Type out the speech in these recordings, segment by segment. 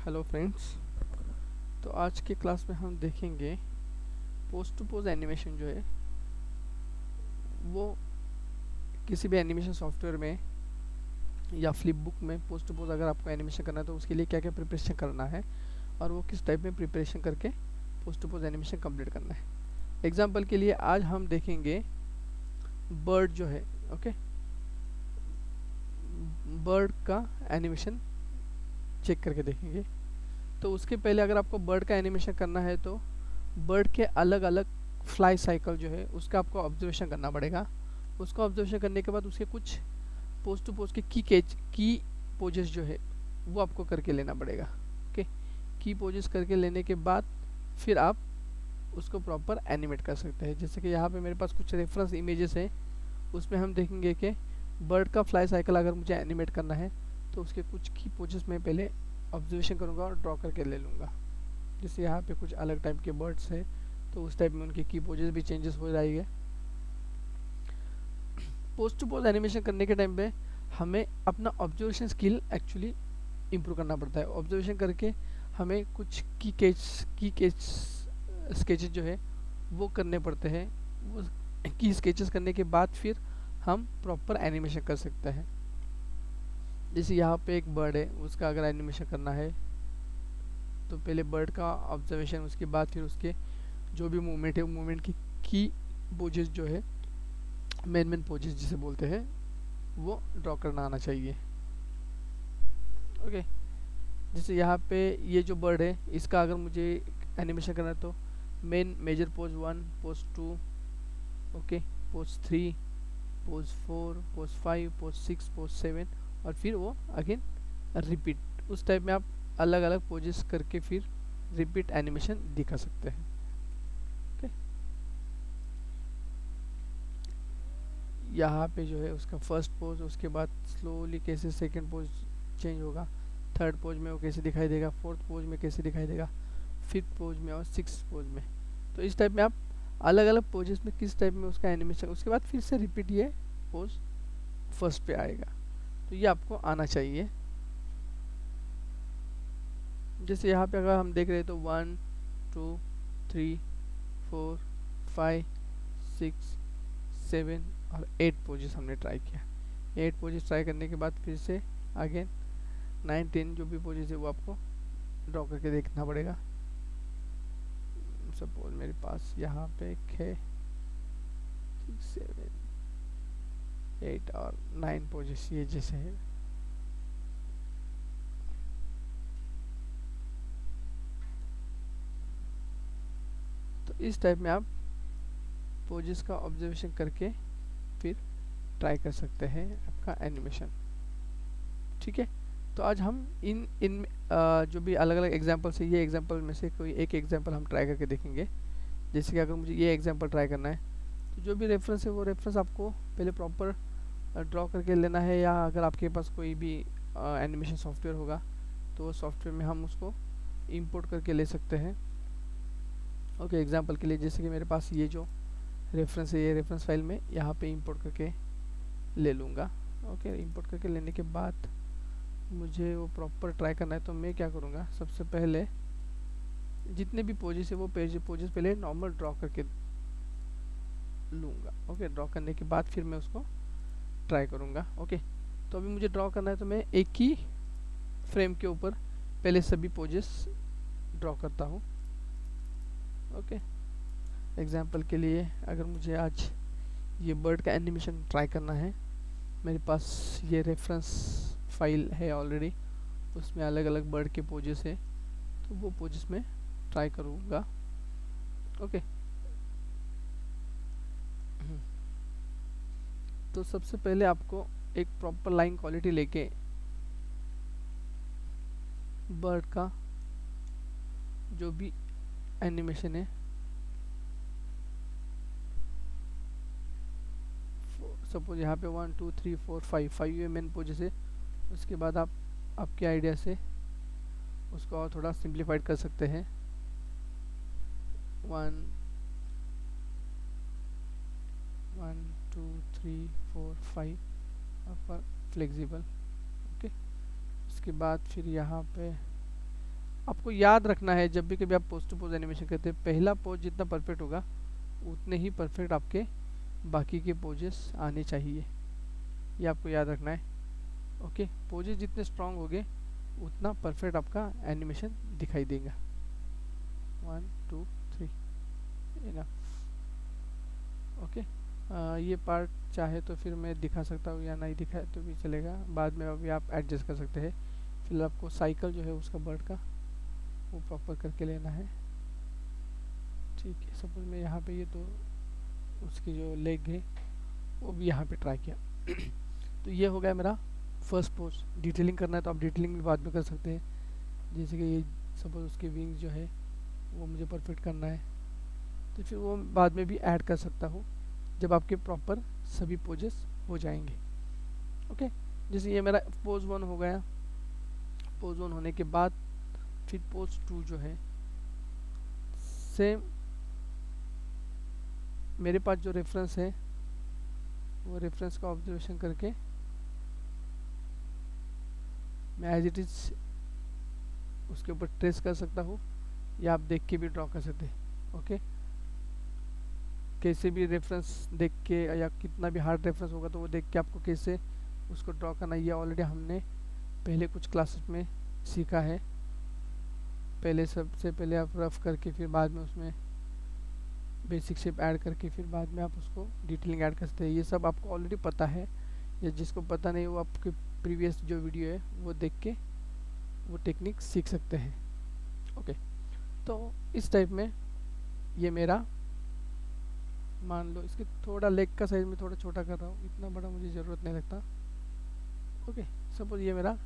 Hello friends. तो आज के क्लास में हम देखेंगे पोस्ट टू पोज एनिमेशन जो है वो किसी भी एनिमेशन सॉफ्टवेयर में या फ्लिप बुक में पोस्ट टू पोज अगर आपको एनिमेशन करना है तो उसके लिए क्या क्या प्रिपरेशन करना है और वो किस टाइप में प्रिपरेशन करके pose to pose animation complete करना है। एग्जाम्पल के लिए आज हम देखेंगे बर्ड जो है। ओके, बर्ड का एनिमेशन चेक करके देखेंगे। तो उसके पहले अगर आपको बर्ड का एनिमेशन करना है तो बर्ड के अलग अलग फ्लाई साइकिल जो है उसका आपको ऑब्जर्वेशन करना पड़ेगा। उसका ऑब्जर्वेशन करने के बाद उसके कुछ पोस्ट टू पोस्ट के की पोजेस जो है वो आपको करके लेना पड़ेगा। ओके, की पोजेस करके लेने के बाद फिर आप उसको प्रॉपर एनिमेट कर सकते हैं। जैसे कि यहाँ पे मेरे पास कुछ रेफरेंस इमेजेस हैं, उसमें हम देखेंगे कि बर्ड का फ्लाई साइकिल अगर मुझे एनिमेट करना है तो उसके कुछ की पोजेस में पहले ऑब्जर्वेशन करूँगा और ड्रॉ करके ले लूँगा। जैसे यहाँ पे कुछ अलग टाइप के बर्ड्स हैं तो उस टाइप में उनके की पोजेस भी चेंजेस हो जाएंगे। पोस्ट टू पोज एनिमेशन करने के टाइम पे हमें अपना ऑब्जर्वेशन स्किल एक्चुअली इम्प्रूव करना पड़ता है। ऑब्जर्वेशन करके हमें कुछ की केच स्केचेस जो है वो करने पड़ते हैं। वो की स्केचेस करने के बाद फिर हम प्रॉपर एनिमेशन कर सकते हैं। जैसे यहाँ पे एक बर्ड है, उसका अगर एनिमेशन करना है तो पहले बर्ड का ऑब्जर्वेशन, उसके बाद फिर उसके जो भी मूवमेंट है मूवमेंट की पोजेस जो है मेन पोजेस जिसे बोलते हैं वो ड्रॉ करना आना चाहिए। ओके, जैसे यहाँ पे ये जो बर्ड है इसका अगर मुझे एनिमेशन करना है तो main major pose 1, pose 2, okay, pose 3, pose 4, pose 5, pose 6, pose 7 और फिर वो अगेन रिपीट। उस टाइप में आप अलग अलग पोजेस करके फिर रिपीट एनिमेशन दिखा सकते हैं। ओके, यहाँ पे जो है उसका फर्स्ट पोज, उसके बाद स्लोली कैसे सेकंड पोज चेंज होगा, थर्ड पोज में वो कैसे दिखाई देगा, फोर्थ पोज में कैसे दिखाई देगा, फिफ्थ पोज में और सिक्स पोज में। तो इस टाइप में आप अलग अलग पोजेस में किस टाइप में उसका एनिमेशन, उसके बाद फिर से रिपीट ये पोज फर्स्ट पे आएगा। तो ये आपको आना चाहिए। जैसे यहाँ पे अगर हम देख रहे हैं तो 1, 2, 3, 4, 5, 6, 7 और 8 पोजेस हमने ट्राई किया। 8 पोजेस ट्राई करने के बाद फिर से अगेन 9, 10 जो भी पोजेस है वो आपको ड्रॉ करके देखना पड़ेगा। सपोज मेरे पास यहाँ पे एक है 6, 7, 8 और 9 पोजेस ये जैसे है। तो इस टाइप में आप पोजेस का ऑब्जर्वेशन करके फिर ट्राई कर सकते हैं आपका एनिमेशन। ठीक है, तो आज हम इन इन जो भी अलग अलग एग्जांपल्स है, ये एग्जांपल में से कोई एक एग्जांपल हम ट्राई करके देखेंगे। जैसे कि अगर मुझे ये एग्जांपल ट्राई करना है तो जो भी रेफरेंस है वो रेफरेंस आपको पहले प्रॉपर ड्रॉ करके लेना है, या अगर आपके पास कोई भी एनिमेशन सॉफ्टवेयर होगा तो वो सॉफ्टवेयर में हम उसको इंपोर्ट करके ले सकते हैं। ओके, एग्जांपल के लिए जैसे कि मेरे पास ये जो रेफरेंस है ये रेफरेंस फाइल में यहाँ पे इंपोर्ट करके ले लूँगा। ओके, इंपोर्ट करके लेने के बाद मुझे वो प्रॉपर ट्राई करना है तो मैं क्या करूँगा, सबसे पहले जितने भी पोजेस है वो पोजेस पहले नॉर्मल ड्रॉ करके लूँगा। ओके, ड्रॉ करने के बाद फिर मैं उसको ट्राई करूँगा। ओके, तो अभी मुझे ड्रॉ करना है तो मैं एक ही फ्रेम के ऊपर पहले सभी पोजेस ड्रॉ करता हूँ। ओके, एग्जांपल के लिए अगर मुझे आज ये बर्ड का एनिमेशन ट्राई करना है, मेरे पास ये रेफरेंस फाइल है ऑलरेडी, उसमें अलग अलग बर्ड के पोजेस है तो वो पोजेस में ट्राई करूँगा। ओके, तो सबसे पहले आपको एक प्रॉपर लाइन क्वालिटी लेके बर्ड का जो भी एनिमेशन है, सपोज यहाँ पे 1, 2, 3, 4, 5 ये मेन पोजेस है। उसके बाद आप आपके आइडिया से उसको और थोड़ा सिंप्लीफाइड कर सकते हैं। 1, 1, 2, 3, 4, 5 और फ्लेक्सिबल। ओके, उसके बाद फिर यहाँ पे आपको याद रखना है जब भी कभी आप पोज टू पोज एनिमेशन करते हैं, पहला पोज जितना परफेक्ट होगा उतने ही परफेक्ट आपके बाकी के पोजेस आने चाहिए, ये आपको याद रखना है। ओके, पोजेस जितने स्ट्रांग होंगे उतना परफेक्ट आपका एनिमेशन दिखाई देगा। 1 2 3 इनफ। ओके, ये पार्ट चाहे तो फिर मैं दिखा सकता हूँ या नहीं दिखाए तो भी चलेगा, बाद में अभी आप एडजस्ट कर सकते हैं। फिलहाल आपको साइकिल जो है उसका बर्ड का वो प्रॉपर करके लेना है। ठीक है, सपोज मैं यहाँ पे ये तो उसकी जो लेग है वो भी यहाँ पे ट्राई किया तो ये हो गया मेरा फर्स्ट पोज। डिटेलिंग करना है तो आप डिटेलिंग भी बाद में कर सकते हैं, जैसे कि ये सपोज उसके विंग्स जो है वो मुझे परफेक्ट करना है तो फिर वो बाद में भी ऐड कर सकता हूँ जब आपके प्रॉपर सभी पोजेस हो जाएंगे। ओके, जैसे ये मेरा पोज 1 हो गया। पोज 1 होने के बाद फिर पोज 2 जो है सेम मेरे पास जो रेफरेंस है वो रेफरेंस का ऑब्जर्वेशन करके मैं एज इट इज उसके ऊपर ट्रेस कर सकता हूँ या आप देख के भी ड्रॉ कर सकते हैं। ओके, कैसे भी रेफरेंस देख के या कितना भी हार्ड रेफरेंस होगा तो वो देख के आपको कैसे उसको ड्रॉ करना, ये ऑलरेडी हमने पहले कुछ क्लासेस में सीखा है। पहले सबसे पहले आप रफ करके फिर बाद में उसमें बेसिक शेप ऐड करके फिर बाद में आप उसको डिटेलिंग ऐड कर सकते हैं। ये सब आपको ऑलरेडी पता है, या जिसको पता नहीं वो आपके प्रीवियस जो वीडियो है वो देख के वो टेक्निक सीख सकते हैं। ओके, तो इस टाइप में ये मेरा, मान लो इसके थोड़ा लेग का साइज में थोड़ा छोटा कर रहा हूँ, इतना बड़ा मुझे ज़रूरत नहीं लगता। ओके, सपोज ये मेरा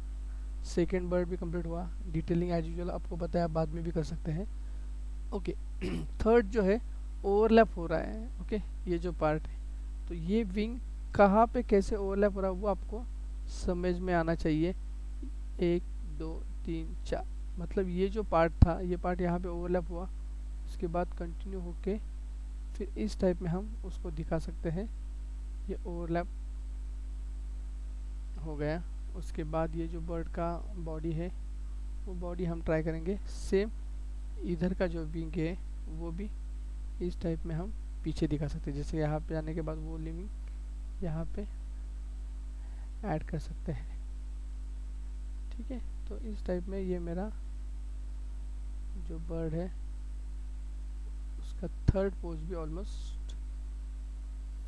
सेकेंड बर्ड भी कंप्लीट हुआ। डिटेलिंग एज यूजुअल आपको पता है, आप बाद में भी कर सकते हैं। ओके, थर्ड जो है ओवरलैप हो रहा है। ओके, ये जो पार्ट है तो ये विंग कहाँ पे कैसे ओवरलैप हो रहा है वो आपको समझ में आना चाहिए। 1 2 3 4 मतलब ये जो पार्ट था ये पार्ट यहाँ पे ओवरलैप हुआ, उसके बाद कंटिन्यू होके फिर इस टाइप में हम उसको दिखा सकते हैं। ये ओवरलैप हो गया। उसके बाद ये जो बर्ड का बॉडी है वो बॉडी हम ट्राई करेंगे सेम इधर का जो विंग है वो भी इस टाइप में हम पीछे दिखा सकते हैं। जैसे यहाँ पे आने के बाद वो लिविंग यहाँ पे ऐड कर सकते हैं। ठीक है, तो इस टाइप में ये मेरा जो बर्ड है उसका थर्ड पोज भी ऑलमोस्ट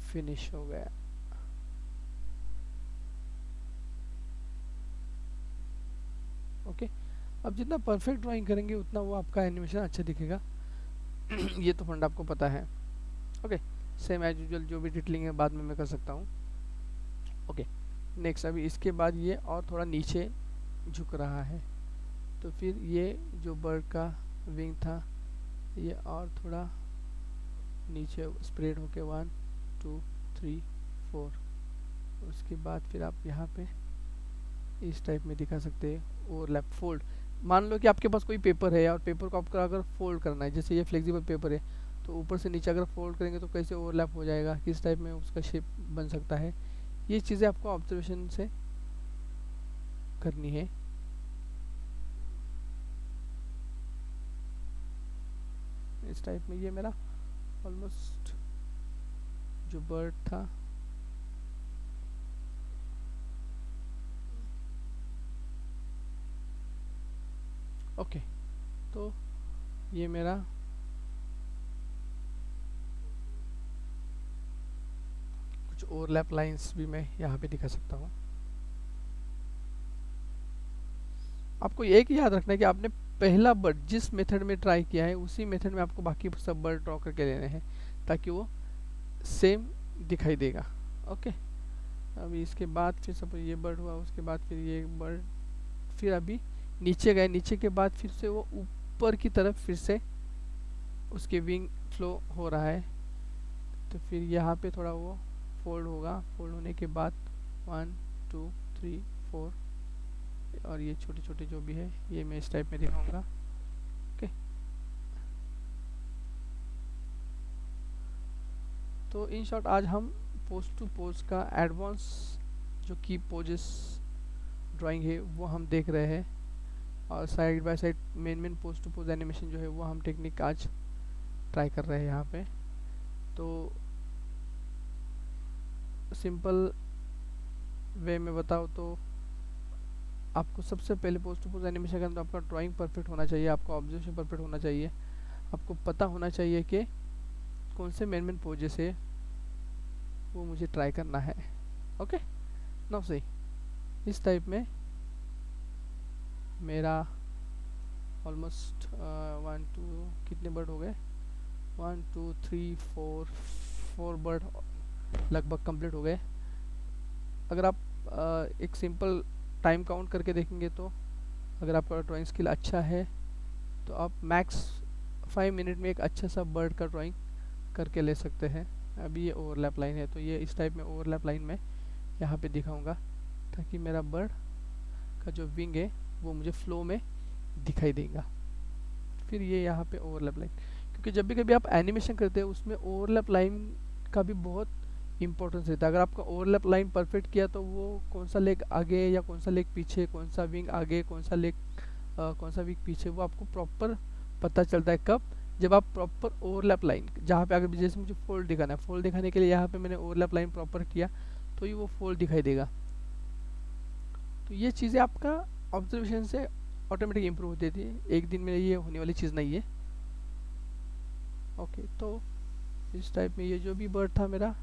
फिनिश हो गया। ओके, अब जितना परफेक्ट ड्राइंग करेंगे उतना वो आपका एनिमेशन अच्छा दिखेगा ये तो फंड आपको पता है। ओके, सेम एज यूजुअल जो भी डिटेलिंग है बाद में मैं कर सकता हूँ। ओके, नेक्स्ट अभी इसके बाद ये और थोड़ा नीचे झुक रहा है तो फिर ये जो बर्ड का विंग था ये और थोड़ा नीचे स्प्रेड होके 1 2 3 4, उसके बाद फिर आप यहाँ पे इस टाइप में दिखा सकते हैं ओवरलैप फोल्ड। मान लो कि आपके पास कोई पेपर है और पेपर को आपको अगर फोल्ड करना है, जैसे ये फ्लेक्सिबल पेपर है तो ऊपर से नीचे अगर फोल्ड करेंगे तो कैसे ओवरलैप हो जाएगा, किस टाइप में उसका शेप बन सकता है, ये चीज़ें आपको ऑब्जर्वेशन से करनी है। इस टाइप में ये मेरा ऑलमोस्ट जो बर्ड था ओके, तो ये मेरा कुछ ओवरलैप लाइंस भी मैं यहाँ पे दिखा सकता हूँ। आपको एक याद रखना है कि आपने पहला बर्ड जिस मेथड में ट्राई किया है उसी मेथड में आपको बाकी सब बर्ड ड्रॉ करके लेने हैं ताकि वो सेम दिखाई देगा। ओके, अभी इसके बाद फिर सपोज ये बर्ड हुआ, उसके बाद फिर ये बर्ड, फिर अभी नीचे गए, नीचे के बाद फिर से वो ऊपर की तरफ फिर से उसके विंग फ्लो हो रहा है तो फिर यहाँ पे थोड़ा वो फोल्ड होगा। फोल्ड होने के बाद 1 2 3 4 और ये छोटे छोटे जो भी है ये मैं इस टाइप में दिखाऊंगा। ओके, तो इन शॉर्ट आज हम पोज टू पोज का एडवांस जो की पोजेस ड्राइंग है वो हम देख रहे हैं। और side by side main pose to pose animation जो है वो हम टेक्निक आज ट्राई कर रहे हैं यहाँ पे। तो सिंपल वे में बताओ तो आपको सबसे पहले पोज टू पोज एनिमेशन के अंदर आपका ड्राइंग परफेक्ट होना चाहिए, आपका ऑब्जर्वेशन परफेक्ट होना चाहिए, आपको पता होना चाहिए कि कौन से मेन पोजेस है वो मुझे ट्राई करना है। ओके नाउ सही इस टाइप में मेरा ऑलमोस्ट 1 2 कितने बर्ड हो गए, 1 2 3 4 बर्ड लगभग कंप्लीट हो गए। अगर आप एक सिंपल टाइम काउंट करके देखेंगे तो अगर आपका ड्राइंग स्किल अच्छा है तो आप मैक्स 5 मिनट में एक अच्छा सा बर्ड का ड्राइंग करके ले सकते हैं। अभी ये ओवरलैप लाइन है तो ये इस टाइप में ओवरलैप लाइन में यहाँ पे दिखाऊंगा ताकि मेरा बर्ड का जो विंग है वो मुझे फ्लो में दिखाई देगा। फिर ये यहाँ पे ओवरलैप लाइन, क्योंकि जब भी कभी आप एनिमेशन करते हैं उसमें ओवरलैप लाइन का भी बहुत इंपॉर्टेंस रहता है। अगर आपका ओवरलैप लाइन परफेक्ट किया तो वो कौन सा लेग आगे या कौन सा लेग पीछे, कौन सा विंग आगे, कौन सा लेग कौन सा विंग पीछे, वो आपको प्रॉपर पता चलता है कब, जब आप प्रॉपर ओवरलैप लाइन जहाँ पे अगर जैसे मुझे फोल्ड दिखाना है, फोल्ड दिखाने के लिए यहाँ पे मैंने ओवरलैप लाइन प्रॉपर किया तो ये वो फोल्ड दिखाई देगा। तो ये चीज़ें आपका ऑब्जर्वेशन से ऑटोमेटिक इम्प्रूव होती थी, एक दिन में ये होने वाली चीज़ नहीं है। ओके तो इस टाइप में ये जो भी बर्ड था मेरा,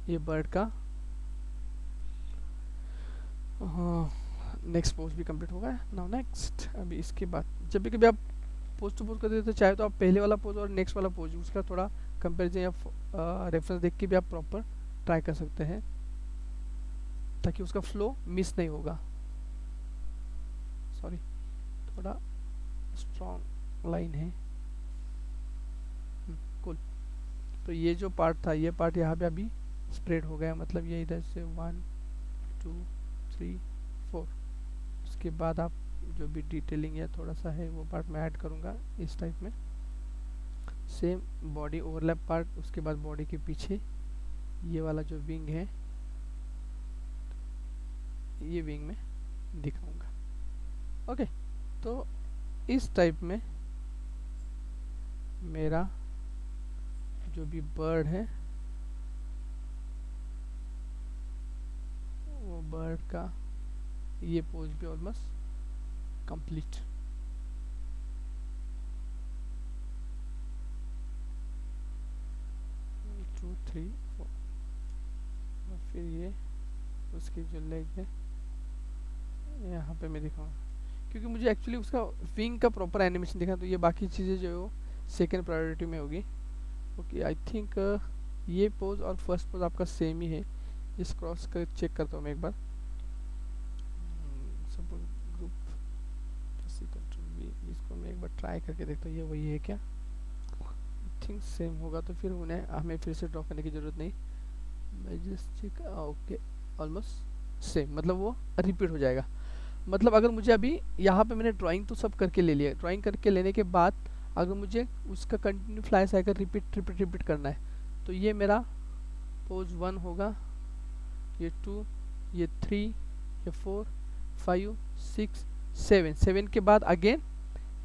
ये बर्ड का नेक्स्ट पोज भी कंप्लीट हो गया। नाउ नेक्स्ट अभी इसके बाद जब भी कभी आप पोज टू पोज करते हैं तो चाहे तो आप पहले वाला पोज और नेक्स्ट वाला पोज उसका थोड़ा कंपेरिजन या रेफरेंस देख के भी आप प्रॉपर ट्राई कर सकते हैं ताकि उसका फ्लो मिस नहीं होगा। सॉरी थोड़ा स्ट्रॉन्ग लाइन है। कूल। तो ये जो पार्ट था ये पार्ट यहाँ पे अभी स्प्रेड हो गया, मतलब ये इधर से 1 2 3 4। उसके बाद आप जो भी डिटेलिंग या थोड़ा सा है वो पार्ट मैं ऐड करूँगा इस टाइप में। सेम बॉडी ओवरलैप पार्ट, उसके बाद बॉडी के पीछे ये वाला जो विंग है ये विंग में दिखाऊंगा। ओके तो इस टाइप में मेरा जो भी बर्ड है वो बर्ड का ये पोज भी almost complete. Two three four, और फिर ये उसकी जो लेग है यहाँ पे मैं दिखाऊँ क्योंकि मुझे एक्चुअली उसका विंग का प्रॉपर एनिमेशन दिखा, तो ये बाकी चीज़ें जो है वो सेकेंड प्रायोरिटी में होगी। ओके आई थिंक ये पोज और फर्स्ट पोज आपका सेम ही है। इस क्रॉस कर चेक करता हूँ मैं एक बार। सपोज ग्रुप इसको मैं एक बार ट्राई करके देखता हूँ ये वही है क्या, आई थिंक सेम होगा तो फिर उन्हें हमें फिर से ड्रॉ करने की ज़रूरत नहीं। मैं just check okay almost same, मतलब वो रिपीट हो जाएगा। मतलब अगर मुझे अभी यहाँ पे मैंने ड्राइंग तो सब करके ले लिया, ड्राइंग करके लेने के बाद अगर मुझे उसका कंटिन्यू फ्लाई साइकिल रिपीट करना है तो ये मेरा पोज 1 होगा, ये 2, ये 3, ये 4 5 6 7 के बाद अगेन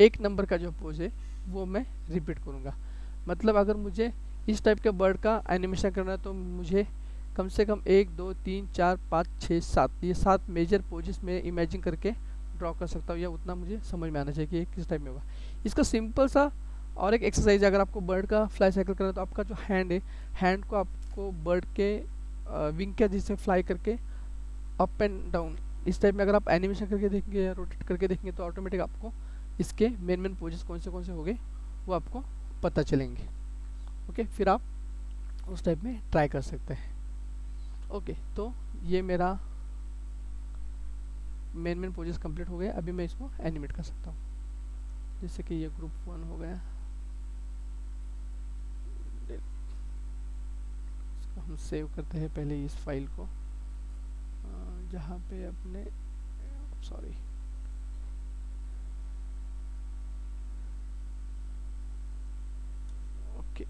एक नंबर का जो पोज है वो मैं रिपीट करूँगा। मतलब अगर मुझे इस टाइप के बर्ड का एनिमेशन करना है तो मुझे कम से कम 1 2 3 4 5 6 7 ये 7 मेजर पोजेस में इमेजिन करके ड्रॉ कर सकता हूँ, या उतना मुझे समझ में आना चाहिए कि ये किस टाइप में होगा। इसका सिंपल सा और एक एक्सरसाइज है, अगर आपको बर्ड का फ्लाई साइकिल करना है तो आपका जो हैंड है, हैंड को आपको बर्ड के विंग के जिससे फ्लाई करके अप एंड डाउन इस टाइप में अगर आप एनिमेशन करके देखेंगे या रोटेट करके देखेंगे तो ऑटोमेटिक आपको इसके मेन पोजेस कौन से हो गए वो आपको पता चलेंगे। ओके फिर आप उस टाइप में ट्राई कर सकते हैं। ओके तो ये मेरा मेन पोजेस कंप्लीट हो गए। अभी मैं इसको एनिमेट कर सकता हूँ, जैसे कि ये ग्रुप 1 हो गया। इसको हम सेव करते हैं पहले इस फाइल को जहाँ पे अपने सॉरी ओके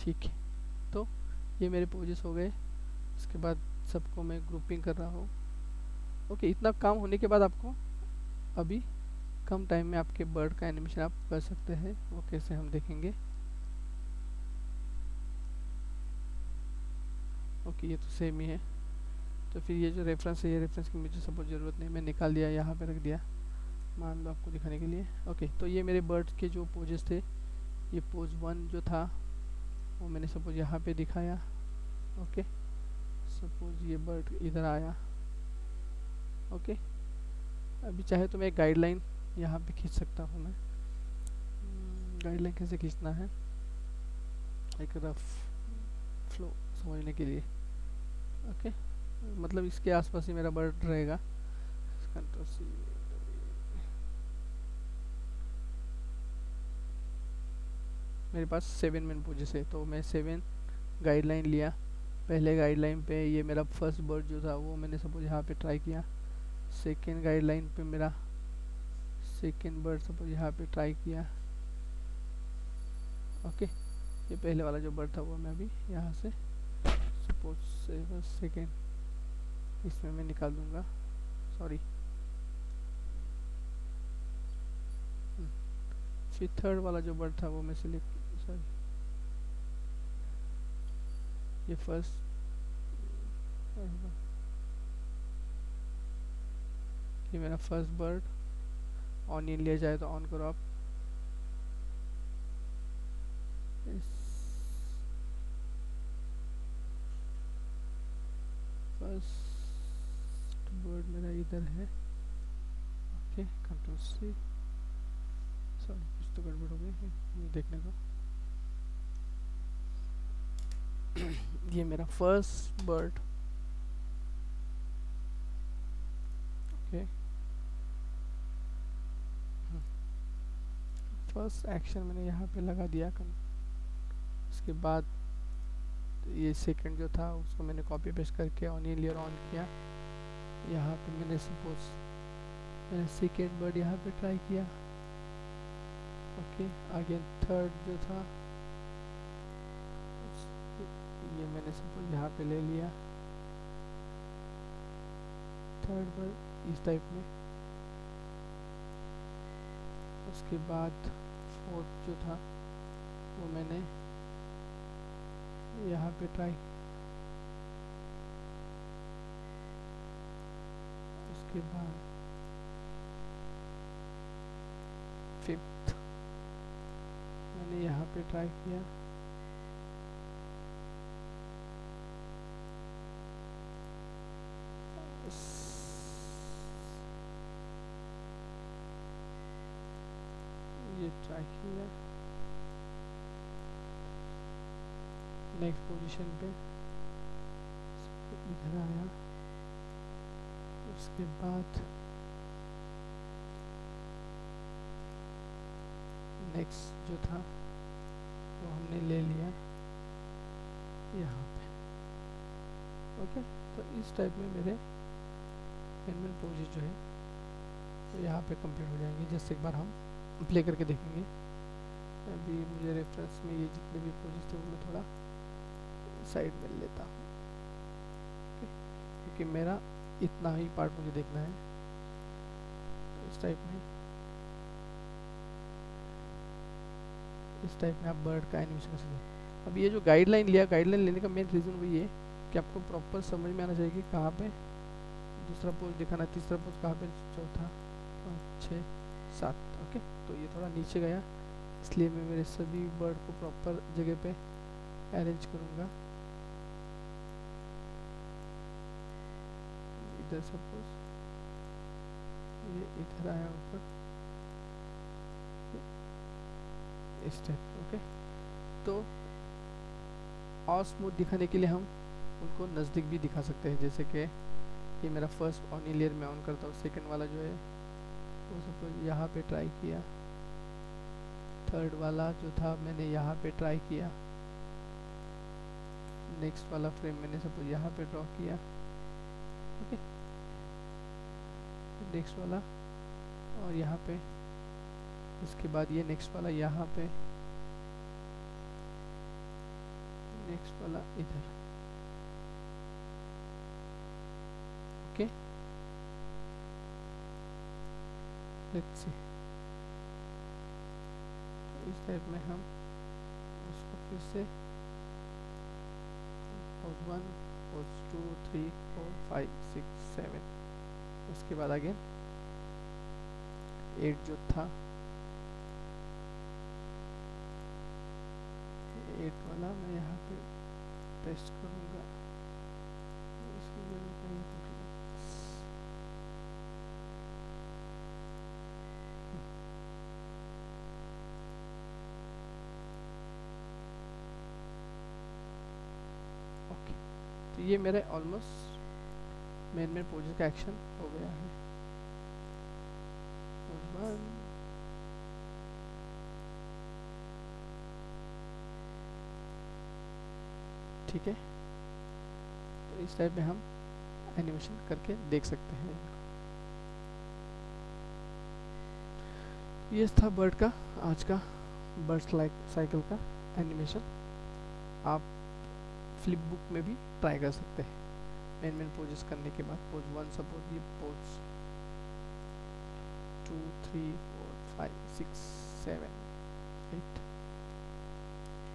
ठीक है, तो ये मेरे पोजेस हो गए। इसके बाद सबको मैं ग्रुपिंग कर रहा हूँ। ओके, इतना काम होने के बाद आपको अभी कम टाइम में आपके बर्ड का एनिमेशन आप कर सकते हैं। वो कैसे हम देखेंगे। ओके, ये तो सेम ही है। तो फिर ये जो रेफरेंस है, ये रेफरेंस की मुझे सपोज ज़रूरत नहीं, मैं निकाल दिया, यहाँ पे रख दिया मान लो आपको दिखाने के लिए। ओके, तो ये मेरे बर्ड के जो पोजेस थे, ये पोज 1 जो था वो मैंने सपोज यहाँ पे दिखाया। ओके, सपोज ये बर्ड इधर आया। ओके, अभी चाहे तो मैं एक गाइडलाइन यहाँ पे खींच सकता हूँ। मैं गाइडलाइन कैसे खींचना है, एक रफ फ्लो समझने के लिए। ओके, मतलब इसके आसपास ही मेरा बर्ड रहेगा। कंट्रोल सी, मेरे पास 7 मेन पोजेस है, तो मैं 7 गाइडलाइन लिया। पहले गाइडलाइन पे ये मेरा फर्स्ट बर्ड जो था वो मैंने सपोज यहाँ पे ट्राई किया। सेकेंड गाइडलाइन पे मेरा सेकेंड बर्ड सपोज यहाँ पे ट्राई किया। ओके, ये पहले वाला जो बर्ड था वो मैं अभी यहाँ से सपोज सेकेंड इसमें मैं निकाल दूंगा। सॉरी, फिर थर्ड वाला जो बर्ड था वो मैं सिलेक्ट, सॉरी ये फर्स्ट, ये मेरा फर्स्ट बर्ड। ऑनियन लिया जाए तो ऑन करो आप। फर्स्ट बर्ड मेरा इधर है। ओके, कंट्रोल सी, सॉरी कुछ तो गड़बड़ हो गई, देखने को। ये मेरा first bird. Okay, first action मैंने यहाँ पे लगा दिया। उसके बाद ये सेकंड जो था उसको मैंने कॉपी पेस्ट करके ऑनियन लेयर ऑन किया। यहाँ पे मैंने सपोज मैंने सेकंड बर्ड यहाँ पे ट्राई किया। ओके, आगे थर्ड जो था ये मैंने सपोज यहाँ पे ले लिया। थर्ड बर्ड इस टाइप में। उसके बाद फोर्थ जो था वो मैंने यहाँ पे ट्राई। उसके बाद फिफ्थ मैंने यहाँ पे ट्राई किया। ये ट्राई किया नेक्स्ट पोजीशन पे, इधर आया। उसके बाद नेक्स्ट जो था वो हमने ले लिया यहाँ पे। ओके, तो इस टाइप में मेरे मेन पोजेस जो है तो यहाँ पे कंप्लीट हो जाएंगे। जैसे एक बार हम प्ले करके देखेंगे। अभी मुझे रेफरेंस में ये जितने भी पोजेस थे वो मैं थोड़ा साइड में लेता हूँ, क्योंकि मेरा इतना ही पार्ट मुझे देखना है। तो इस टाइप में आप बर्ड का एनिमेशन कर सकते हैं। अब ये जो गाइडलाइन लिया, गाइडलाइन लेने का मेन रीज़न वही है कि आपको प्रॉपर समझ में आना चाहिए कि कहाँ पे दूसरा पोज दिखाना, तीसरा पोज कहाँ पे, चौथा, 5, 6, 7। ओके, तो ये थोड़ा नीचे गया, इसलिए मैं मेरे सभी बर्ड को प्रॉपर जगह पे अरेंज करूँगा। इधर सपोज ये इधर आया ऊपर इस टाइप। ओके, तो और स्मूथ दिखाने के लिए हम उनको नज़दीक भी दिखा सकते हैं। जैसे कि ये मेरा फर्स्ट ऑनियन लेयर में ऑन करता हूँ, सेकंड वाला जो है वो सपोज यहाँ पे ट्राई किया। थर्ड वाला जो था मैंने यहाँ पे ट्राई किया। नेक्स्ट वाला फ्रेम मैंने सपोज यहाँ पे ड्रॉ किया। ओके, नेक्स्ट वाला और यहाँ पे, इसके बाद ये नेक्स्ट वाला यहाँ पे। नेक्स्ट वाला इधर। Okay, let's see. तो इस टाइप में हम उसको फिर से पोज 1 पोज 2 3 4 5 6 7, उसके बाद अगेन 8 जो था 8 वाला मैं यहाँ पे पेस्ट करूँगा, इसकी जरूरत नहीं है। ओके, तो ये मेरा ऑलमोस्ट मेन पोजेस का एक्शन हो गया है। पोज 1, ठीक है। तो इस टाइप में हम एनिमेशन करके देख सकते हैं। ये था बर्ड का आज का बर्ड्स लाइक साइकिल का एनिमेशन। आप फ्लिप बुक में भी ट्राई कर सकते हैं मेन पोजेस करने के बाद। पोज 1 सपोज, ये पोज 2 3 4 5 6 7 8,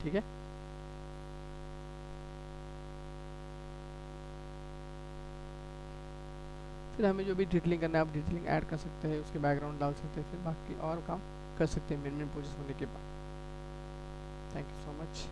ठीक है। फिर हमें जो भी डिटेलिंग करना है आप डिटेलिंग ऐड कर सकते हैं, उसके बैकग्राउंड डाल सकते हैं, फिर बाकी और काम कर सकते हैं मेन पोजेस होने के बाद। Thank you so much.